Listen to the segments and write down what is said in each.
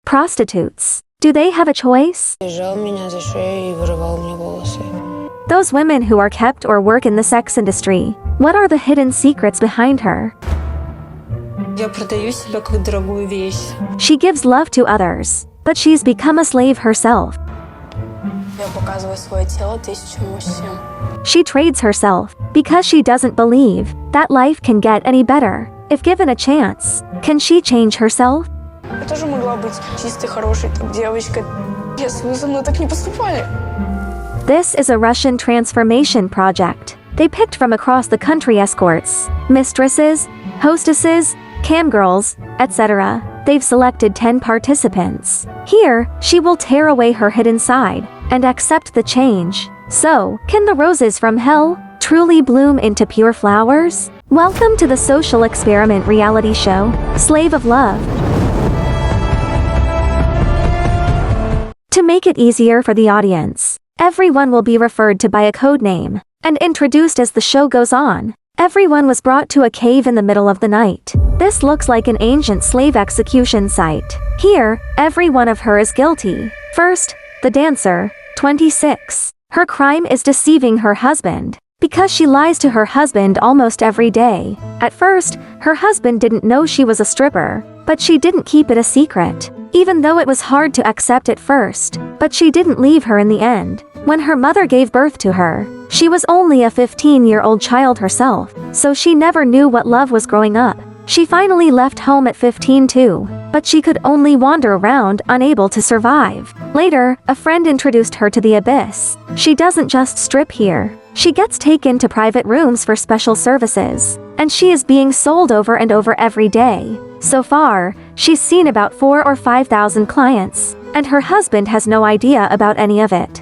Prostitutes. Do they have a choice? Those women who are kept or work in the sex industry, what are the hidden secrets behind her? She gives love to others, but she's become a slave herself. She trades herself because she doesn't believe that life can get any better. If given a chance, can she change herself? This is a Russian transformation project. They picked from across the country escorts, mistresses, hostesses, camgirls, etc. They've selected 10 participants. Here, she will tear away her hidden side and accept the change. So, can the roses from hell truly bloom into pure flowers? Welcome to the social experiment reality show, Slave of Love. To make it easier for the audience, everyone will be referred to by a code name and introduced as the show goes on. Everyone was brought to a cave in the middle of the night. This looks like an ancient slave execution site. Here, every one of her is guilty. First, the dancer, 26. Her crime is deceiving her husband, because she lies to her husband almost every day. At first, her husband didn't know she was a stripper, but she didn't keep it a secret, even though it was hard to accept at first. But she didn't leave her in the end. When her mother gave birth to her, she was only a 15-year-old child herself, so she never knew what love was growing up. She finally left home at 15 too, but she could only wander around, unable to survive. Later, a friend introduced her to the abyss. She doesn't just strip here. She gets taken to private rooms for special services, and she is being sold over and over every day. So far, she's seen about 4,000 or 5,000 clients, and her husband has no idea about any of it.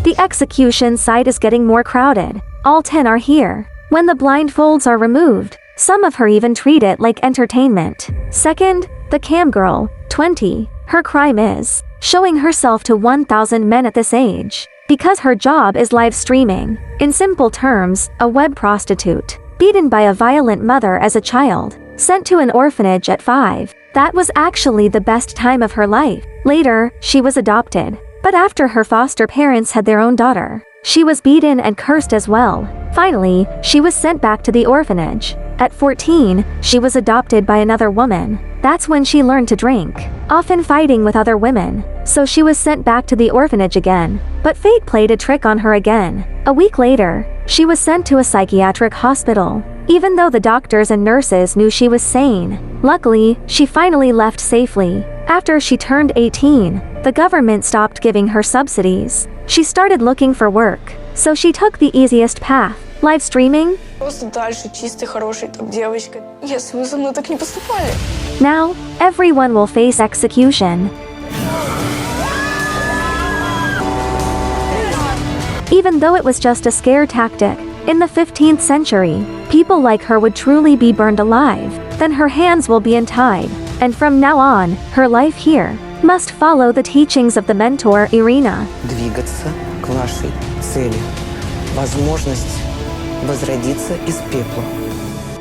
The execution site is getting more crowded. All 10 are here. When the blindfolds are removed, some of her even treat it like entertainment. Second, the cam girl, 20. Her crime is showing herself to 1,000 men at this age, because her job is live streaming. In simple terms, a web prostitute. Beaten by a violent mother as a child, sent to an orphanage at 5. That was actually the best time of her life. Later, she was adopted. But after her foster parents had their own daughter, she was beaten and cursed as well. Finally, she was sent back to the orphanage. At 14, she was adopted by another woman. That's when she learned to drink, often fighting with other women. So she was sent back to the orphanage again. But fate played a trick on her again. A week later, she was sent to a psychiatric hospital, even though the doctors and nurses knew she was sane. Luckily, she finally left safely. After she turned 18, the government stopped giving her subsidies. She started looking for work, so she took the easiest path, live streaming. Now, everyone will face execution. Even though it was just a scare tactic, in the 15th century, people like her would truly be burned alive. Then her hands will be untied, and from now on, her life here must follow the teachings of the mentor Irina. Двигаться к вашей цели. Возможность возродиться из пепла.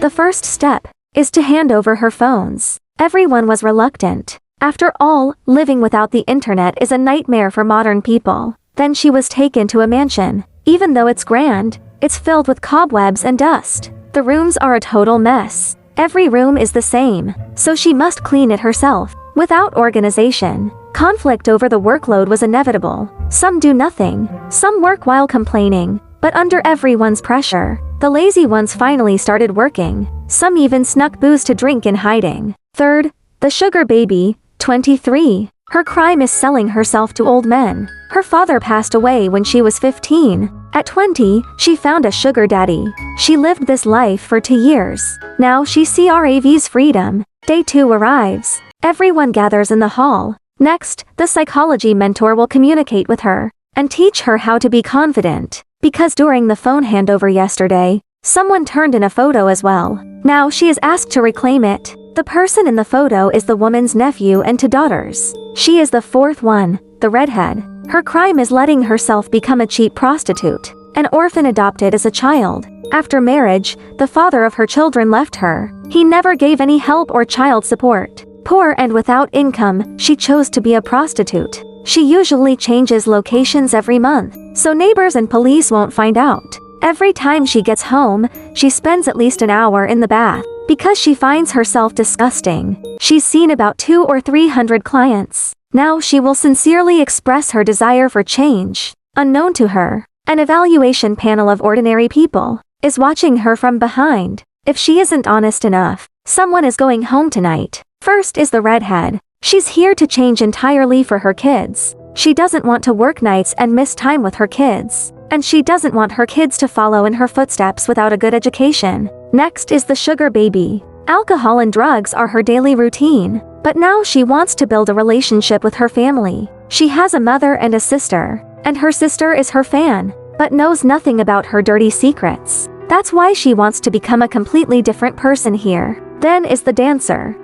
The first step is to hand over her phones. Everyone was reluctant. After all, living without the internet is a nightmare for modern people. Then she was taken to a mansion. Even though it's grand, it's filled with cobwebs and dust. The rooms are a total mess. Every room is the same, so she must clean it herself. Without organization, conflict over the workload was inevitable. Some do nothing, some work while complaining, but under everyone's pressure, the lazy ones finally started working. Some even snuck booze to drink in hiding. Third, the sugar baby, 23. Her crime is selling herself to old men. Her father passed away when she was 15. At 20, she found a sugar daddy. She lived this life for 2 years. Now she craves freedom. Day 2 arrives. Everyone gathers in the hall. Next, the psychology mentor will communicate with her and teach her how to be confident. Because during the phone handover yesterday, someone turned in a photo as well. Now she is asked to reclaim it. The person in the photo is the woman's nephew and 2 daughters. She is the 4th one, the redhead. Her crime is letting herself become a cheap prostitute an orphan adopted as a child. After marriage, the father of her children left her. He never gave any help or child support. Poor and without income, she chose to be a prostitute. She usually changes locations every month, so neighbors and police won't find out. Every time she gets home, she spends at least an hour in the bath, because she finds herself disgusting. She's seen about 200 or 300 clients. Now she will sincerely express her desire for change. Unknown to her, an evaluation panel of ordinary people is watching her from behind. If she isn't honest enough, someone is going home tonight. First is the redhead. She's here to change entirely for her kids. She doesn't want to work nights and miss time with her kids. And she doesn't want her kids to follow in her footsteps without a good education. Next is the sugar baby. Alcohol and drugs are her daily routine. But now she wants to build a relationship with her family. She has a mother and a sister. And her sister is her fan, but knows nothing about her dirty secrets. That's why she wants to become a completely different person here. Then is the dancer.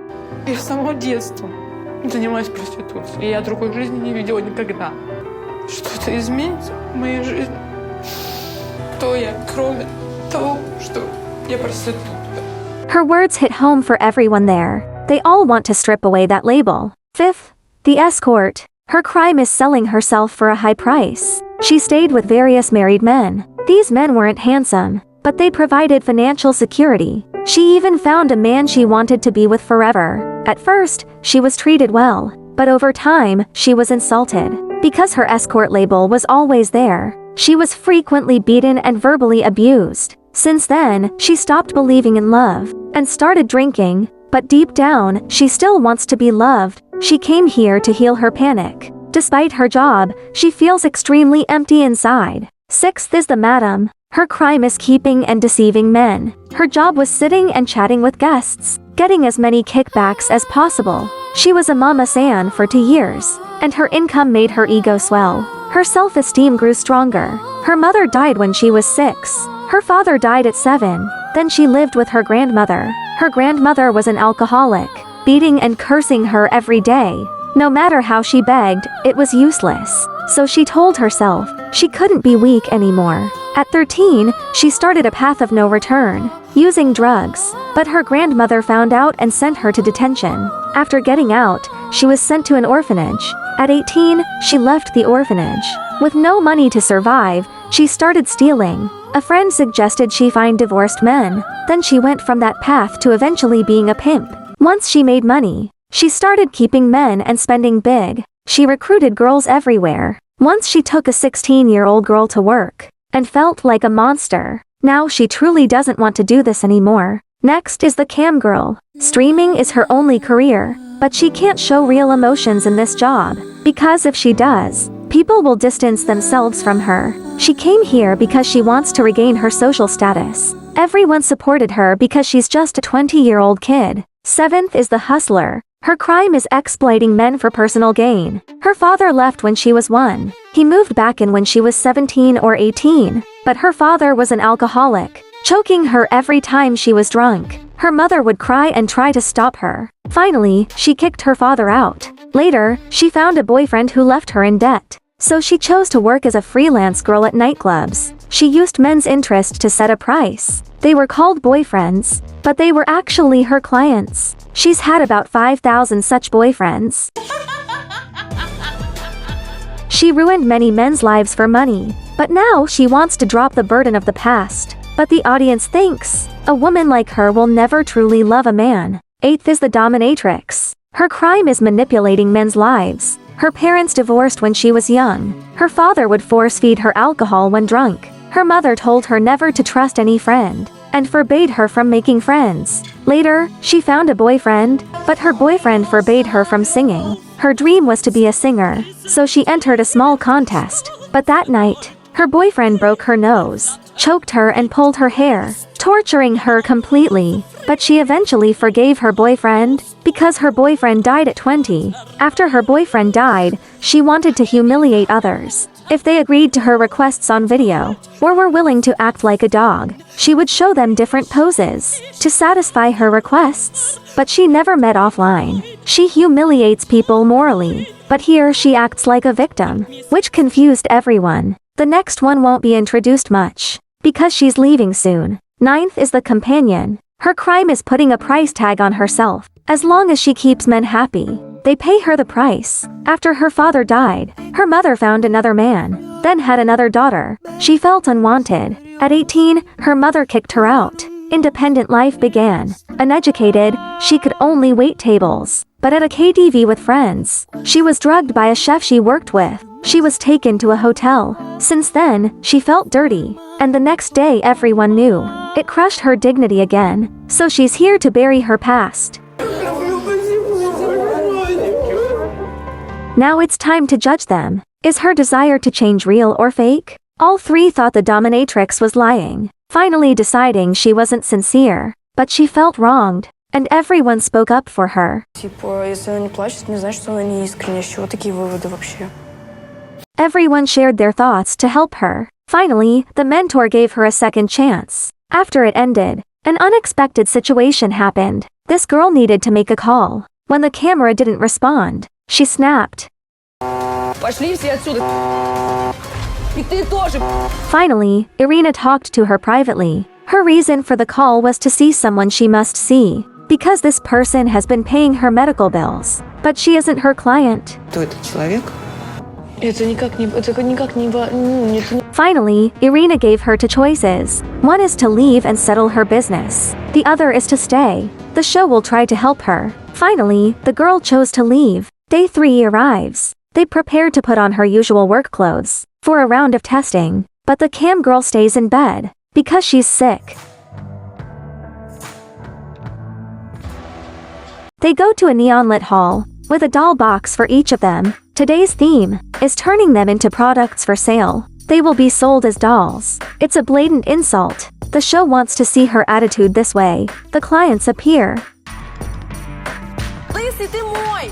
Я с самого детства занимаюсь проституцией. Я другой жизни не видела никогда. Что-то изменится в моей жизни. Кто я, кроме того, что я проститутка? Her words hit home for everyone there. They all want to strip away that label. Fifth, the escort. Her crime is selling herself for a high price. She stayed with various married men. These men weren't handsome, but they provided financial security. She even found a man she wanted to be with forever. At first, she was treated well, but over time, she was insulted. Because her escort label was always there, she was frequently beaten and verbally abused. Since then, she stopped believing in love and started drinking, but deep down, she still wants to be loved. She came here to heal her panic. Despite her job, she feels extremely empty inside. Sixth is the madam. Her crime is keeping and deceiving men. Her job was sitting and chatting with guests, getting as many kickbacks as possible. She was a mama san for 2 years, and her income made her ego swell. Her self-esteem grew stronger. Her mother died when she was 6. Her father died at 7. Then she lived with her grandmother. Her grandmother was an alcoholic, beating and cursing her every day. No matter how she begged, it was useless. So she told herself she couldn't be weak anymore. At 13, she started a path of no return, using drugs. But her grandmother found out and sent her to detention. After getting out, she was sent to an orphanage. At 18, she left the orphanage. With no money to survive, she started stealing. A friend suggested she find divorced men. Then she went from that path to eventually being a pimp. Once she made money, she started keeping men and spending big. She recruited girls everywhere. Once she took a 16-year-old girl to work and felt like a monster. Now she truly doesn't want to do this anymore. Next is the cam girl. Streaming is her only career, but she can't show real emotions in this job, because if she does, people will distance themselves from her. She came here because she wants to regain her social status. Everyone supported her because she's just a 20-year-old kid. Seventh is the hustler. Her crime is exploiting men for personal gain. Her father left when she was 1. He moved back in when she was 17 or 18. But her father was an alcoholic, choking her every time she was drunk. Her mother would cry and try to stop her. Finally, she kicked her father out. Later, she found a boyfriend who left her in debt. So she chose to work as a freelance girl at nightclubs. She used men's interest to set a price. They were called boyfriends, but they were actually her clients. She's had about 5,000 such boyfriends. She ruined many men's lives for money, but now she wants to drop the burden of the past. But the audience thinks a woman like her will never truly love a man. Eighth is the dominatrix. Her crime is manipulating men's lives. Her parents divorced when she was young. Her father would force-feed her alcohol when drunk. Her mother told her never to trust any friend, and forbade her from making friends. Later, she found a boyfriend, but her boyfriend forbade her from singing. Her dream was to be a singer, so she entered a small contest. But that night, her boyfriend broke her nose, choked her and pulled her hair, torturing her completely. But she eventually forgave her boyfriend, because her boyfriend died at 20. After her boyfriend died, she wanted to humiliate others. If they agreed to her requests on video, or were willing to act like a dog, she would show them different poses to satisfy her requests. But she never met offline. She humiliates people morally, but here she acts like a victim, which confused everyone. The next one won't be introduced much, because she's leaving soon. Ninth is the companion. Her crime is putting a price tag on herself. As long as she keeps men happy, they pay her the price. After her father died, her mother found another man, then had another daughter. She felt unwanted. At 18, her mother kicked her out. Independent life began. Uneducated, she could only wait tables. But at a KTV with friends, she was drugged by a chef she worked with. She was taken to a hotel. Since then, she felt dirty. And the next day everyone knew. It crushed her dignity again. So she's here to bury her past. Now it's time to judge them. Is her desire to change real or fake? All three thought the dominatrix was lying, finally deciding she wasn't sincere. But she felt wronged, and everyone spoke up for her. Если она не плачет, не значит, что она не искренняя. С чего такие выводы вообще? Everyone shared their thoughts to help her. Finally, the mentor gave her a second chance. After it ended, an unexpected situation happened. This girl needed to make a call. When the camera didn't respond, she snapped. Пошли все отсюда. И ты тоже. Finally, Irina talked to her privately. Her reason for the call was to see someone she must see, because this person has been paying her medical bills. But she isn't her client. Кто этот человек? Finally, Irina gave her two choices. One is to leave and settle her business. The other is to stay. The show will try to help her. Finally, the girl chose to leave. Day 3 arrives. They prepare to put on her usual work clothes for a round of testing. But the cam girl stays in bed because she's sick. They go to a neon-lit hall with a doll box for each of them. Today's theme is turning them into products for sale. They will be sold as dolls. It's a blatant insult. The show wants to see her attitude this way. The clients appear. Лысый ты мой!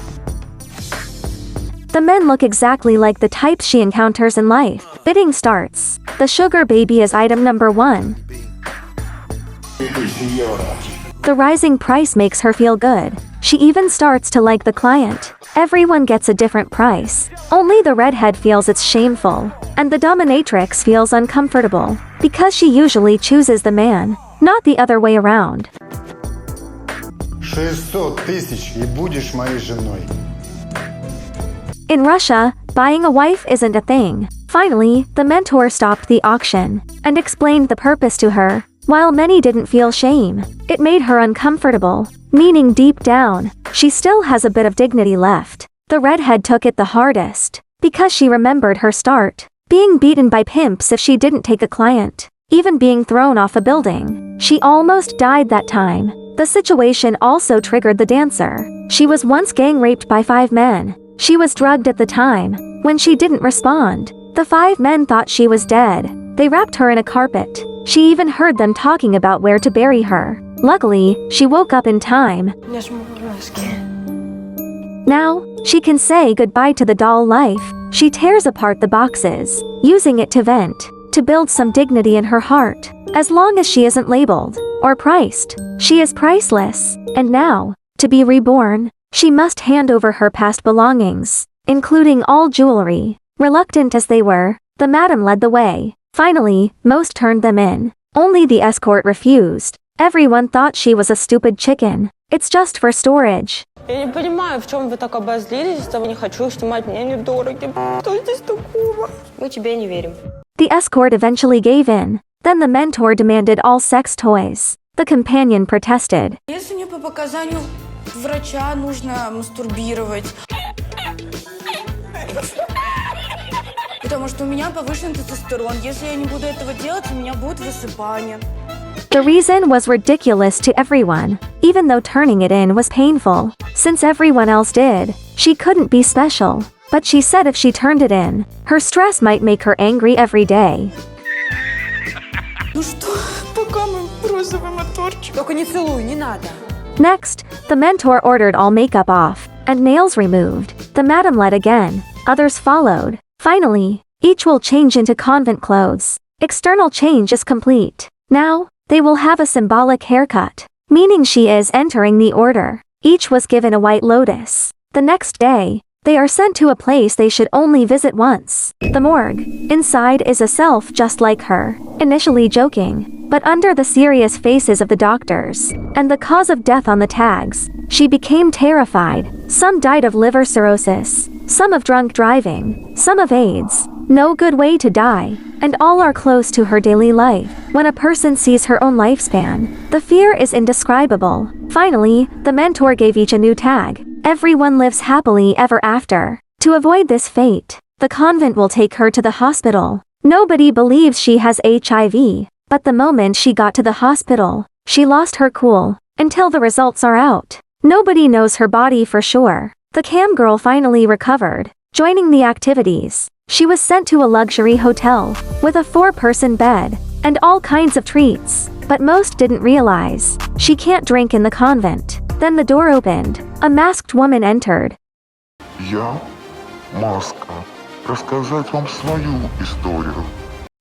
The men look exactly like the types she encounters in life. Bidding starts. The sugar baby is item number 1. The rising price makes her feel good. She even starts to like the client. Everyone gets a different price. Only the redhead feels it's shameful. And the dominatrix feels uncomfortable. Because she usually chooses the man, not the other way around. 600 000 и будешь моей женой. In Russia, buying a wife isn't a thing. Finally, the mentor stopped the auction and explained the purpose to her. While many didn't feel shame, it made her uncomfortable, meaning deep down, she still has a bit of dignity left. The redhead took it the hardest, because she remembered her start, being beaten by pimps if she didn't take a client, even being thrown off a building. She almost died that time. The situation also triggered the dancer. She was once gang raped by 5 men. She was drugged at the time. When she didn't respond, the 5 men thought she was dead. They wrapped her in a carpet. She even heard them talking about where to bury her. Luckily, she woke up in time. Now, she can say goodbye to the doll life. She tears apart the boxes, using it to vent, to build some dignity in her heart. As long as she isn't labeled or priced, she is priceless. And now, to be reborn, she must hand over her past belongings, including all jewelry. Reluctant as they were, the madam led the way. Finally, most turned them in. Only the escort refused. Everyone thought she was a stupid chicken. It's just for storage. Я не понимаю, в чем вы так обозлились, что я не хочу снимать, мне недорого. Что здесь такого? Мы тебе не верим. The escort eventually gave in. Then the mentor demanded all sex toys. The companion protested. Если мне по показанию врача нужно мастурбировать, потому что у меня повышенный тестостерон. Если я не буду этого делать, у меня будет высыпание. The reason was ridiculous to everyone, even though turning it in was painful. Since everyone else did, she couldn't be special. But she said if she turned it in, her stress might make her angry every day. Ну что, пока мы розовый моторчик. Только не целуй, не надо. Next, the mentor ordered all makeup off, and nails removed. The madam led again. Others followed. Finally, each will change into convent clothes. External change is complete. Now, they will have a symbolic haircut, meaning she is entering the order. Each was given a white lotus. The next day, They are sent to a place they should only visit once. The morgue. Inside is a self just like her, initially joking, but under the serious faces of the doctors, and the cause of death on the tags, she became terrified. Some died of liver cirrhosis, some of drunk driving, some of AIDS. No good way to die, and all are close to her daily life. When a person sees her own lifespan, the fear is indescribable. Finally, the mentor gave each a new tag. Everyone lives happily ever after. To avoid this fate, the convent will take her to the hospital. Nobody believes she has HIV, but the moment she got to the hospital, she lost her cool, until the results are out. Nobody knows her body for sure. The cam girl finally recovered, joining the activities. She was sent to a luxury hotel, with a 4-person bed, and all kinds of treats, but most didn't realize, she can't drink in the convent. Then the door opened, a masked woman entered. Я Маска. Рассказать вам свою историю.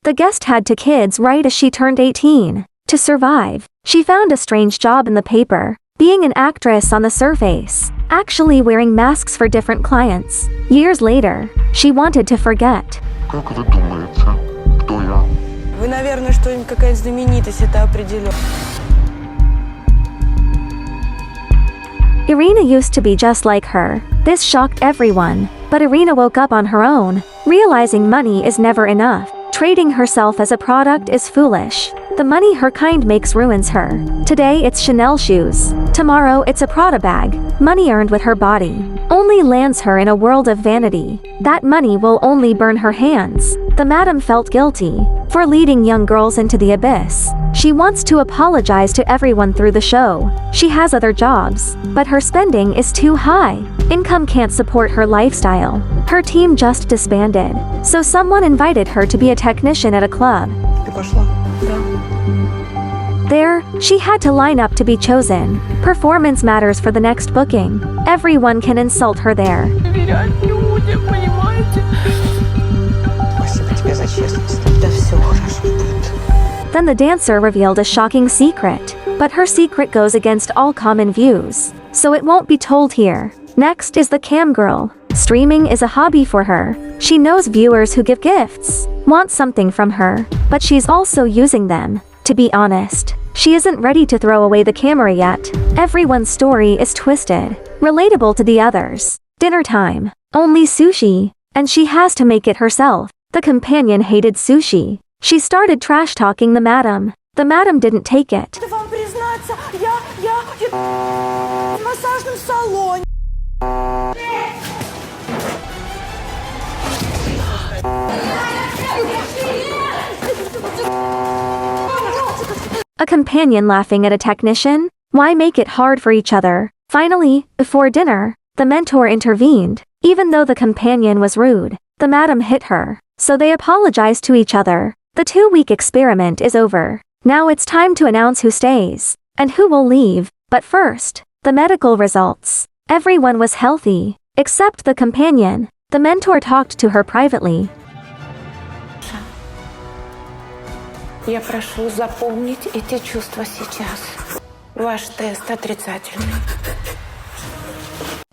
The guest had 2 kids right as she turned 18. To survive, she found a strange job in the paper, being an actress on the surface, actually wearing masks for different clients. Years later, she wanted to forget. Как вы думаете, кто я? Вы, наверное, что-нибудь, какая-нибудь знаменитость, это определенно. Irina used to be just like her. This shocked everyone, but Irina woke up on her own, realizing money is never enough. Trading herself as a product is foolish. The money her kind makes ruins her. Today it's Chanel shoes. Tomorrow it's a Prada bag. Money earned with her body only lands her in a world of vanity. That money will only burn her hands. The madam felt guilty for leading young girls into the abyss. She wants to apologize to everyone through the show. She has other jobs, but her spending is too high. Income can't support her lifestyle. Her team just disbanded, so someone invited her to be a technician at a club. Ты пошла? There, she had to line up to be chosen. Performance matters for the next booking. Everyone can insult her there. Спасибо тебе за честность. Да все хорошо будет. Then the dancer revealed a shocking secret, but her secret goes against all common views, so it won't be told here. Next is the cam girl. Streaming is a hobby for her. She knows viewers who give gifts, want something from her, but she's also using them. To be honest, she isn't ready to throw away the camera yet. Everyone's story is twisted, relatable to the others. Dinner time. Only sushi, and she has to make it herself. The companion hated sushi. She started trash-talking the madam. The madam didn't take it. Вам признаться, я в массажном салоне. A companion laughing at a technician? Why make it hard for each other? Finally, before dinner, the mentor intervened. Even though the companion was rude, the madam hit her, so they apologized to each other. The 2-week experiment is over. Now it's time to announce who stays, and who will leave. But first, the medical results. Everyone was healthy, except the companion. The mentor talked to her privately. Я прошу запомнить эти чувства сейчас. Ваш тест отрицательный.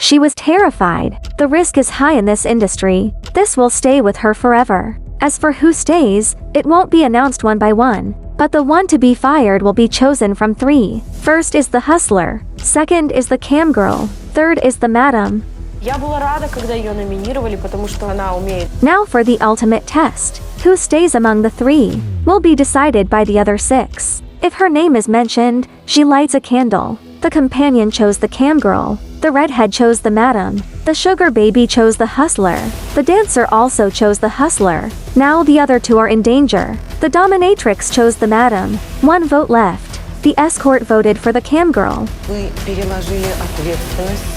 She was terrified. The risk is high in this industry. This will stay with her forever. As for who stays, it won't be announced one by one, but the one to be fired will be chosen from 3. First is the hustler, second is the cam girl, third is the madam. Я была рада, когда ее номинировали, потому что она умеет. Now for the ultimate test. Who stays among the 3 will be decided by the other 6. If her name is mentioned, she lights a candle. The companion chose the cam girl. The redhead chose the madam. The sugar baby chose the hustler. The dancer also chose the hustler. Now the other 2 are in danger. The dominatrix chose the madam. 1 vote left. The escort voted for the cam girl. Вы переложили ответственность.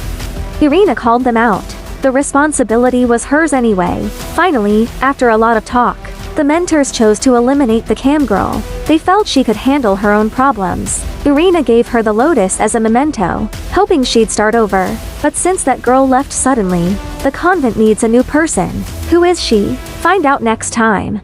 Irina called them out. The responsibility was hers anyway. Finally, after a lot of talk, the mentors chose to eliminate the cam girl. They felt she could handle her own problems. Irina gave her the lotus as a memento, hoping she'd start over. But since that girl left suddenly, the convent needs a new person. Who is she? Find out next time.